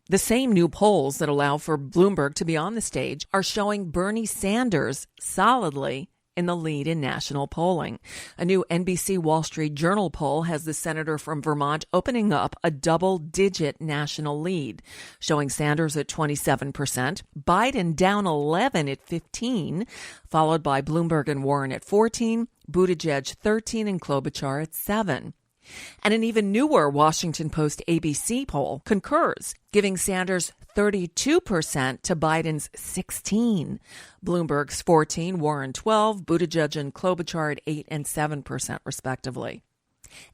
The same new polls that allow for Bloomberg to be on the stage are showing Bernie Sanders solidly in the lead in national polling. A new NBC Wall Street Journal poll has the senator from Vermont opening up a double-digit national lead, showing Sanders at 27%, Biden down 11 at 15, followed by Bloomberg and Warren at 14, Buttigieg 13, and Klobuchar at 7. And an even newer Washington Post ABC poll concurs, giving Sanders 32% to Biden's 16%, Bloomberg's 14%, Warren 12%, Buttigieg and Klobuchar at 8% and 7%, respectively.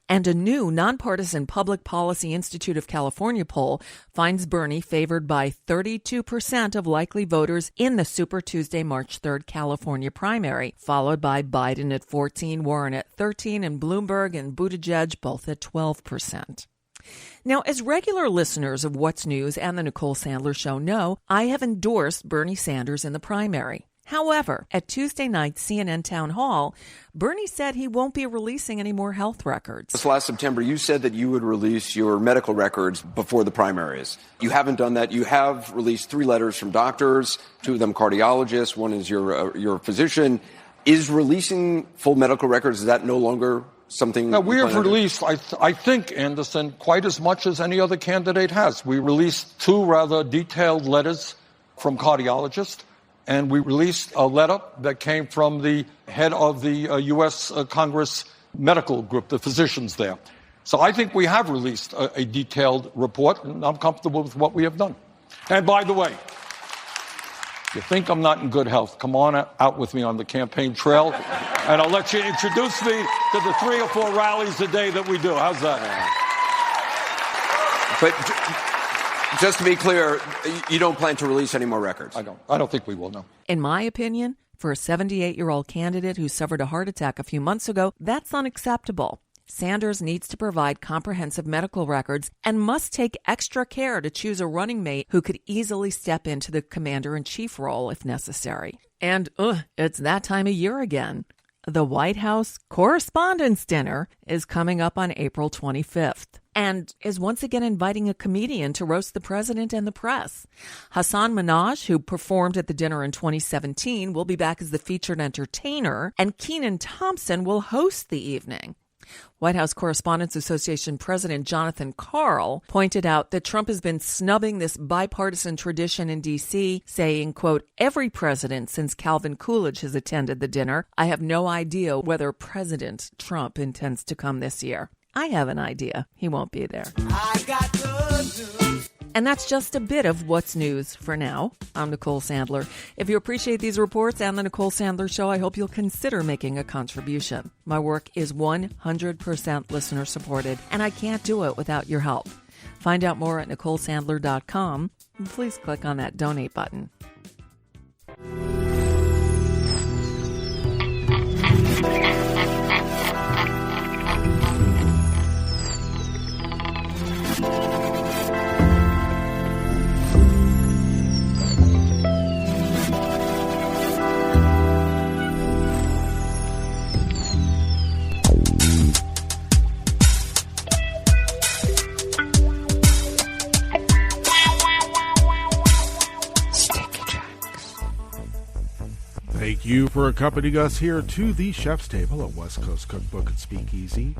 And a new nonpartisan Public Policy Institute of California poll finds Bernie favored by 32% of likely voters in the Super Tuesday, March 3rd California primary, followed by Biden at 14%, Warren at 13%, and Bloomberg and Buttigieg both at 12%. Now, as regular listeners of What's News and the Nicole Sandler Show know, I have endorsed Bernie Sanders in the primary. However, at Tuesday night's CNN Town Hall, Bernie said he won't be releasing any more health records.
This last September, you said that you would release your medical records before the primaries. You haven't done that. You have released 3 letters from doctors, 2 of them cardiologists, 1 is your physician. Is releasing full medical records, is that no longer something?
Now, we have released, I think, Anderson, quite as much as any other candidate has. We released 2 rather detailed letters from cardiologists, and we released a letter that came from the head of the U.S. Congress medical group, the physicians there. So I think we have released a detailed report, and I'm comfortable with what we have done. And by the way, if you think I'm not in good health, come on out with me on the campaign trail, and I'll let you introduce me to the 3 or 4 rallies a day that we do. How's that?
But just to be clear, you don't plan to release any more records?
I don't think we will, no.
In my opinion, for a 78-year-old candidate who suffered a heart attack a few months ago, that's unacceptable. Sanders needs to provide comprehensive medical records and must take extra care to choose a running mate who could easily step into the commander-in-chief role if necessary. And it's that time of year again. The White House Correspondents' Dinner is coming up on April 25th and is once again inviting a comedian to roast the president and the press. Hassan Minhaj, who performed at the dinner in 2017, will be back as the featured entertainer, and Kenan Thompson will host the evening. White House Correspondents Association President Jonathan Karl pointed out that Trump has been snubbing this bipartisan tradition in D.C., saying, quote, "Every president since Calvin Coolidge has attended the dinner. I have no idea whether President Trump intends to come this year. I have an idea. He won't be there." I got good news. And that's just a bit of what's news for now. I'm Nicole Sandler. If you appreciate these reports and the Nicole Sandler Show, I hope you'll consider making a contribution. My work is 100% listener supported, and I can't do it without your help. Find out more at NicoleSandler.com, and please click on that donate button.
Thank you for accompanying us here to the Chef's Table at West Coast Cookbook and Speakeasy.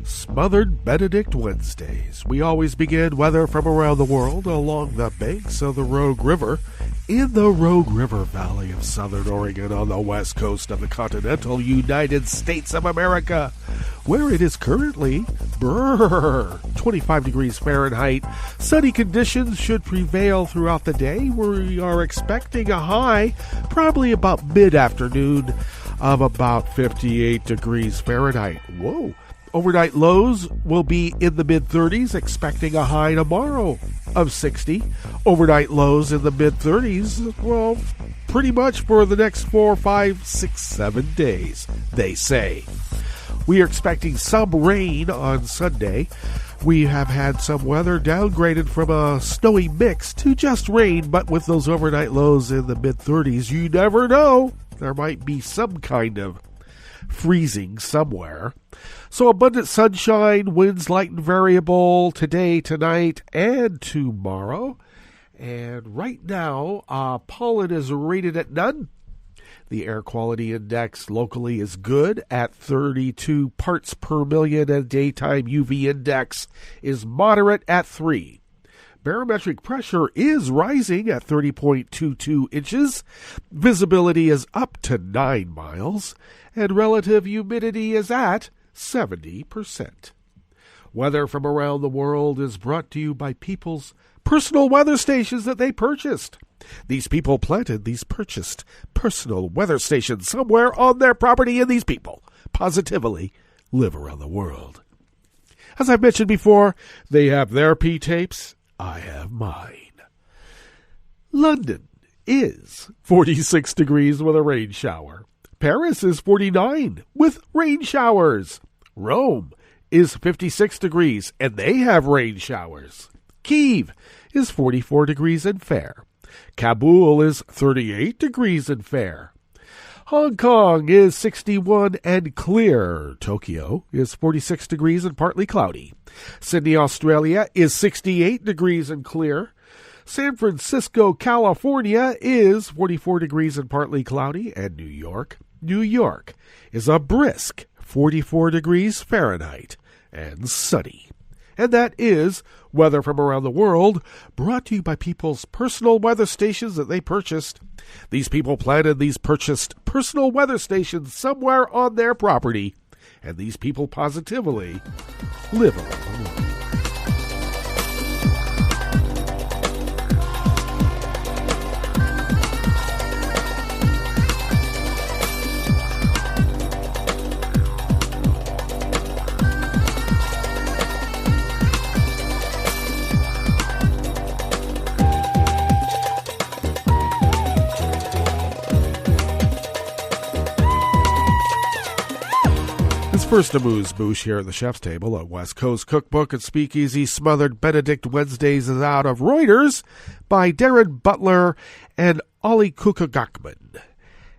Smothered Benedict Wednesdays. We always begin weather from around the world along the banks of the Rogue River in the Rogue River Valley of Southern Oregon on the west coast of the continental United States of America, where it is currently 25 degrees Fahrenheit. Sunny conditions should prevail throughout the day. We are expecting a high probably about mid-afternoon of about 58 degrees Fahrenheit. Whoa. Overnight lows will be in the mid-30s, expecting a high tomorrow of 60. Overnight lows in the mid-30s, well, pretty much for the next 4, 5, 6, 7 days, they say. We are expecting some rain on Sunday. We have had some weather downgraded from a snowy mix to just rain, but with those overnight lows in the mid-30s, you never know. There might be some kind of freezing somewhere. So abundant sunshine, winds light and variable today, tonight, and tomorrow. And right now, pollen is rated at none. The air quality index locally is good at 32 parts per million, and daytime UV index is moderate at 3. Barometric pressure is rising at 30.22 inches. Visibility is up to 9 miles, and relative humidity is at 70%. Weather from around the world is brought to you by people's personal weather stations that they purchased. These people planted these purchased personal weather stations somewhere on their property, and these people positively live around the world. As I've mentioned before, they have their P-tapes. I have mine. London is 46 degrees with a rain shower. Paris is 49 with rain showers. Rome is 56 degrees and they have rain showers. Kyiv is 44 degrees and fair. Kabul is 38 degrees and fair. Hong Kong is 61 and clear. Tokyo is 46 degrees and partly cloudy. Sydney, Australia is 68 degrees and clear. San Francisco, California is 44 degrees and partly cloudy. And New York is a brisk 44 degrees Fahrenheit and sunny. And that is weather from around the world, brought to you by people's personal weather stations that they purchased. These people planted these purchased personal weather stations somewhere on their property, and these people positively live around the world. First amuse-bouche here at the chef's table at West Coast Cookbook and Speakeasy. Smothered Benedict Wednesdays is out of Reuters by Darren Butler and Ali Kukagakman.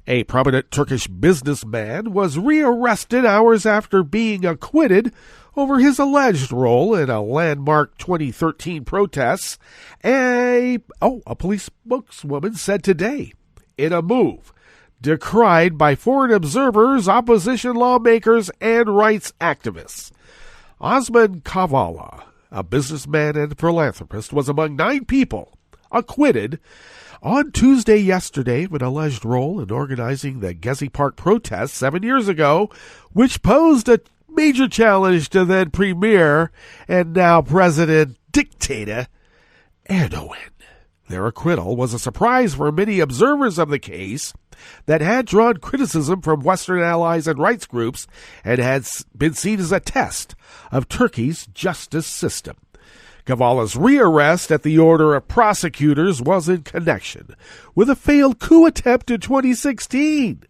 A prominent Turkish businessman was rearrested hours after being acquitted over his alleged role in a landmark 2013 protests. A police spokeswoman said today, in a move decried by foreign observers, opposition lawmakers, and rights activists. Osman Kavala, a businessman and philanthropist, was among 9 people acquitted on Tuesday yesterday of an alleged role in organizing the Gezi Park protests 7 years ago, which posed a major challenge to then Premier and now President dictator Erdogan. Their acquittal was a surprise for many observers of the case that had drawn criticism from Western allies and rights groups and had been seen as a test of Turkey's justice system. Kavala's rearrest at the order of prosecutors was in connection with a failed coup attempt in 2016.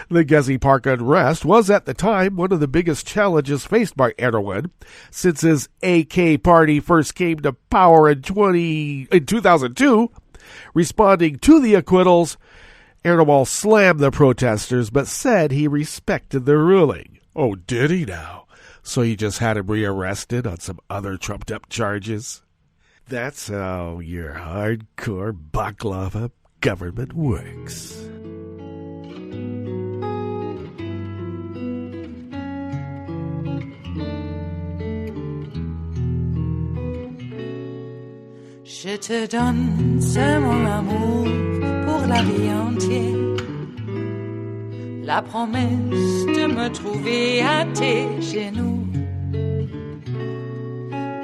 The Gezi Park unrest was at the time one of the biggest challenges faced by Erdogan since his AK party first came to power in 2002. Responding to the acquittals, Erdogan slammed the protesters but said he respected the ruling. Oh, did he now? So you just had him rearrested on some other trumped-up charges? That's how your hardcore baklava government works.
Je te donne c'est mon amour pour la vie entière. La promesse de me trouver à tes genoux.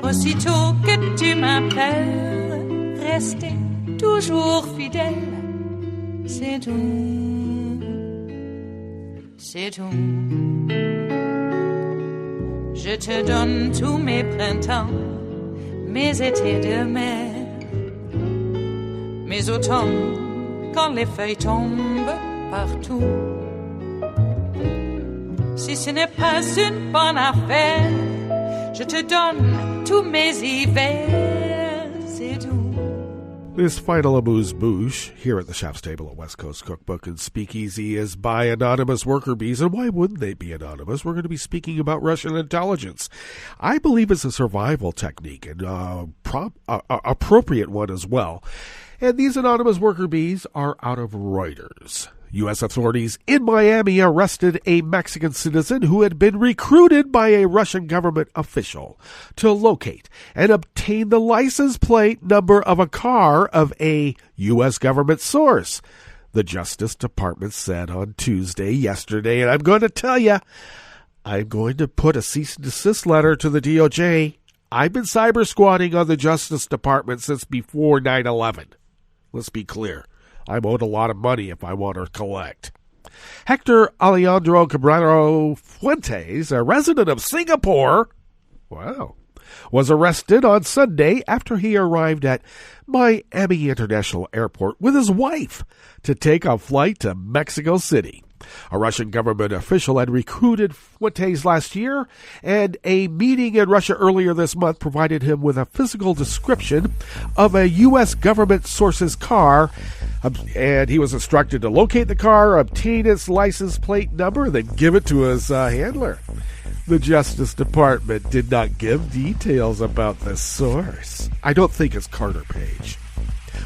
Aussitôt que tu m'appelles, rester toujours fidèle. C'est tout, c'est tout. Je te donne tous mes printemps, mes étés de mer. Mes automnes, quand les feuilles tombent partout. Si ce n'est pas une bonne affaire, je te donne tous mes hivers, c'est tout.
This final amuse-bouche here at the chef's table at West Coast Cookbook and Speakeasy is by anonymous worker bees. And why wouldn't they be anonymous? We're going to be speaking about Russian intelligence. I believe it's a survival technique and appropriate one as well. And these anonymous worker bees are out of Reuters. U.S. authorities in Miami arrested a Mexican citizen who had been recruited by a Russian government official to locate and obtain the license plate number of a car of a U.S. government source. The Justice Department said on yesterday, and I'm going to tell you, I'm going to put a cease and desist letter to the DOJ. I've been cyber squatting on the Justice Department since before 9/11. Let's be clear. I'm owed a lot of money if I want to collect. Hector Alejandro Cabrero Fuentes, a resident of Singapore, was arrested on Sunday after he arrived at Miami International Airport with his wife to take a flight to Mexico City. A Russian government official had recruited Fuentes last year, and a meeting in Russia earlier this month provided him with a physical description of a U.S. government source's car, and he was instructed to locate the car, obtain its license plate number, then give it to his handler. The Justice Department did not give details about the source. I don't think it's Carter Page.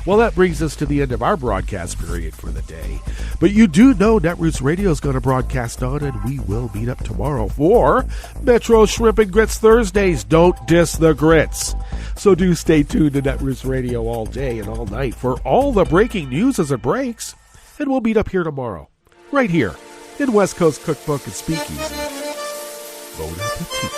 Well, that brings us to the end of our broadcast period for the day. But you do know Netroots Radio is going to broadcast on, and we will meet up tomorrow for Metro Shrimp and Grits Thursdays. Don't diss the grits. So do stay tuned to Netroots Radio all day and all night for all the breaking news as it breaks. And we'll meet up here tomorrow, right here in West Coast Cookbook and Speakeasy. Bon appetit.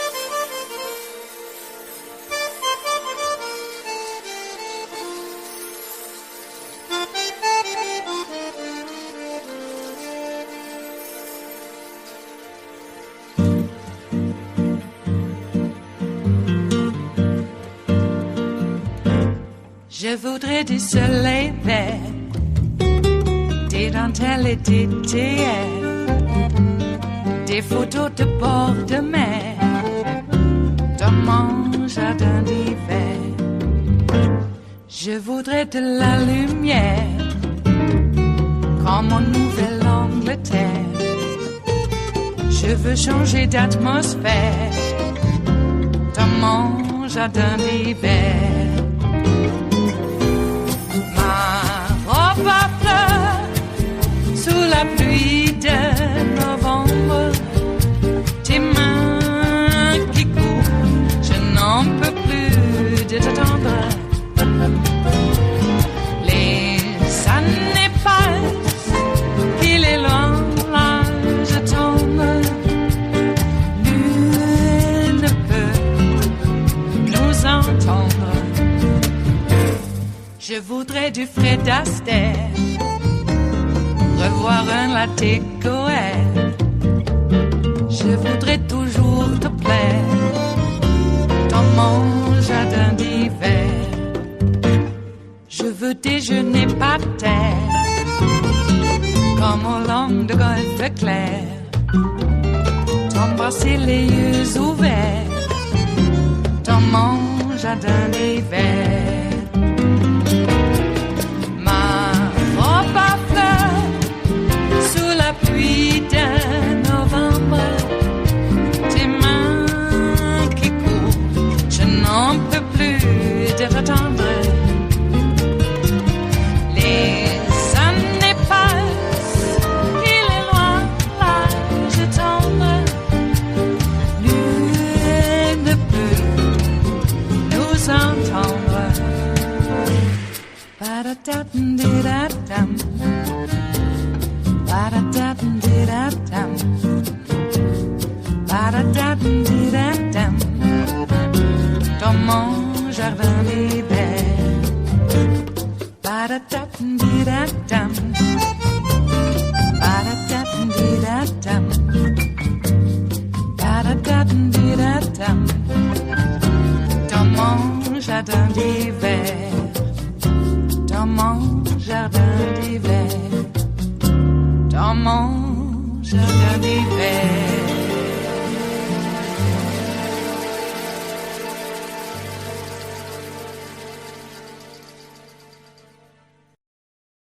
Je voudrais du soleil vert, des dentelles et des théières, des photos de bord de mer, dans mon jardin d'hiver. Je voudrais de la lumière, comme en Nouvelle-Angleterre. Je veux changer d'atmosphère, dans mon jardin d'hiver. Pas fleur sous la pluie de novembre, tes mains qui courent, je n'en peux plus de t'attendre. Les années passent, qu'il est loin, là je tombe. Nul ne peut nous entendre. Je voudrais du Fred Astaire, revoir un latte Goël. Je voudrais toujours te plaire dans mon jardin d'hiver. Je veux déjeuner par terre, comme au long de golfe clair. T'embrasser les yeux ouverts dans mon jardin d'hiver. Pluie de novembre, tes mains qui courent, je n'en peux plus de t'attendre. Les années passent, il est loin, là je tombe. Nul ne peut nous entendre. Ba-da-da-dum-di-da-dum. Ba-da-da-dum-di-da-dum. Ba-da-da-dum-di-da-dum. Dans mon jardin d'hiver. Ba-da-da